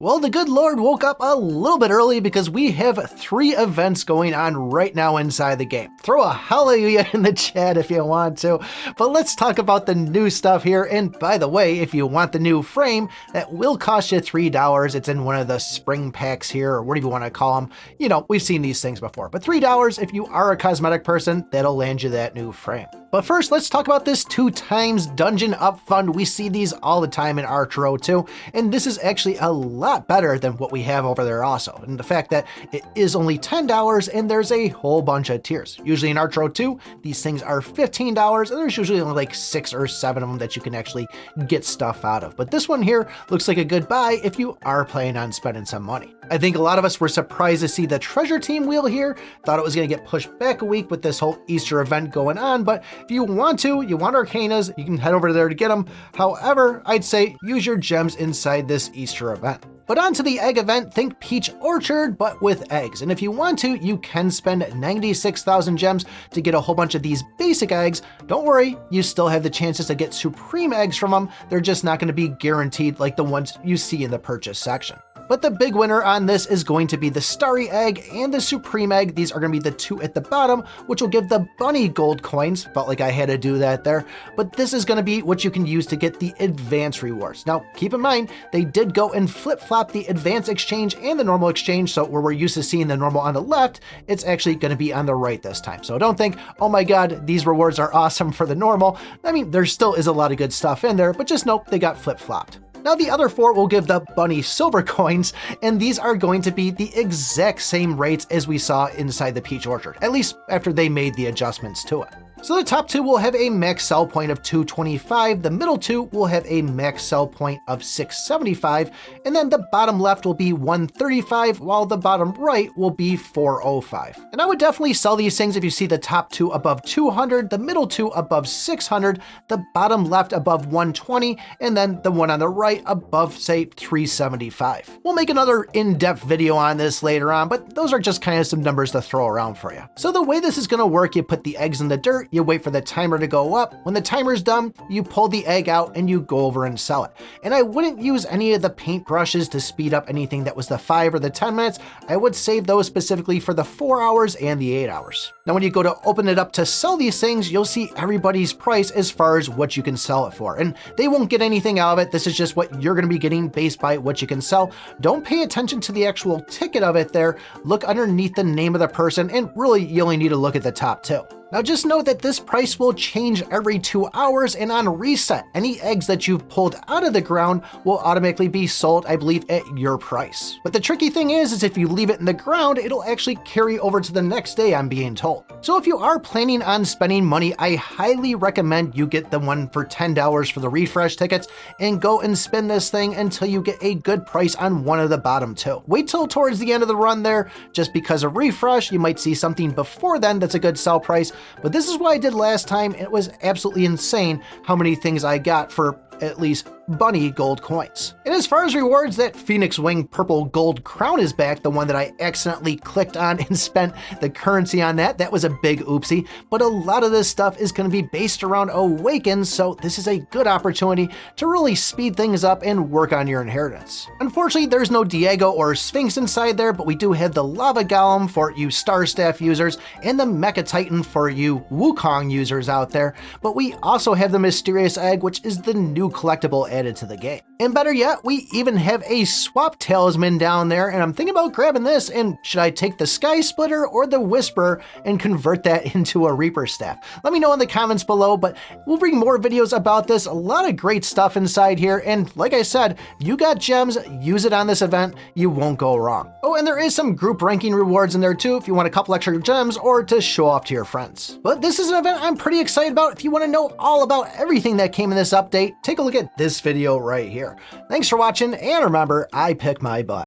Well, the good Lord woke up a little bit early because we have 3 events going on right now inside the game. Throw a hallelujah in the chat if you want to, but let's talk about the new stuff here. And by the way, if you want the new frame, that will cost you $3. It's in one of the spring packs here, or whatever you want to call them. You know, we've seen these things before, but $3 if you are a cosmetic person, that'll land you that new frame. But first, let's talk about this 2x dungeon up fund. We see these all the time in Archero too, and this is actually a lot better than what we have over there also. And the fact that it is only $10 and there's a whole bunch of tiers. Usually in Archero 2, these things are $15 and there's usually only like 6 or 7 of them that you can actually get stuff out of. But this one here looks like a good buy if you are planning on spending some money. I think a lot of us were surprised to see the treasure team wheel here. Thought it was going to get pushed back a week with this whole Easter event going on, but if you want Arcanas, you can head over there to get them. However, I'd say use your gems inside this Easter event. But on to the egg event, think Peach Orchard, but with eggs. And if you want to, you can spend 96,000 gems to get a whole bunch of these basic eggs. Don't worry, you still have the chances to get supreme eggs from them. They're just not going to be guaranteed like the ones you see in the purchase section. But the big winner on this is going to be the Starry Egg and the Supreme Egg. These are going to be the 2 at the bottom, which will give the bunny gold coins. Felt like I had to do that there. But this is going to be what you can use to get the advanced rewards. Now, keep in mind, they did go and flip-flop the advanced exchange and the normal exchange. So where we're used to seeing the normal on the left, it's actually going to be on the right this time. So don't think, oh my God, these rewards are awesome for the normal. I mean, there still is a lot of good stuff in there, but just note they got flip-flopped. Now the other 4 will give the bunny silver coins, and these are going to be the exact same rates as we saw inside the Peach Orchard, at least after they made the adjustments to it. So the top 2 will have a max sell point of 225, the middle 2 will have a max sell point of 675, and then the bottom left will be 135, while the bottom right will be 405. And I would definitely sell these things if you see the top 2 above 200, the middle 2 above 600, the bottom left above 120, and then the one on the right above, say, 375. We'll make another in-depth video on this later on, but those are just kind of some numbers to throw around for you. So the way this is going to work, you put the eggs in the dirt, you wait for the timer to go up. When the timer's done, you pull the egg out and you go over and sell it. And I wouldn't use any of the paint brushes to speed up anything that was the 5 or the 10 minutes. I would save those specifically for the 4 hours and the 8 hours. Now, when you go to open it up to sell these things, you'll see everybody's price as far as what you can sell it for. And they won't get anything out of it. This is just what you're going to be getting based by what you can sell. Don't pay attention to the actual ticket of it there. Look underneath the name of the person, and really you only need to look at the top 2. Now just know that this price will change every 2 hours, and on reset, any eggs that you've pulled out of the ground will automatically be sold, I believe, at your price. But the tricky thing is if you leave it in the ground, it'll actually carry over to the next day, I'm being told. So if you are planning on spending money, I highly recommend you get the one for $10 for the refresh tickets and go and spin this thing until you get a good price on one of the bottom 2. Wait till towards the end of the run there, just because of refresh, you might see something before then that's a good sell price. But this is what I did last time. It was absolutely insane how many things I got for at least bunny gold coins. And as far as rewards, that Phoenix Wing purple gold crown is back, the one that I accidentally clicked on and spent the currency on that. That was a big oopsie, but a lot of this stuff is going to be based around Awakens, so this is a good opportunity to really speed things up and work on your inheritance. Unfortunately, there's no Diego or Sphinx inside there, but we do have the Lava Golem for you Star Staff users and the Mecha Titan for you Wukong users out there, but we also have the Mysterious Egg, which is the new collectible added to the game. And better yet, we even have a swap talisman down there, and I'm thinking about grabbing this, and should I take the Sky Splitter or the Whisper and convert that into a Reaper staff? Let me know in the comments below, but we'll bring more videos about this. A lot of great stuff inside here, and like I said, you got gems, use it on this event, you won't go wrong. Oh, and there is some group ranking rewards in there too if you want a couple extra gems or to show off to your friends. But this is an event I'm pretty excited about. If you want to know all about everything that came in this update, take a look at this video right here. Thanks for watching, and remember, I pick my butt.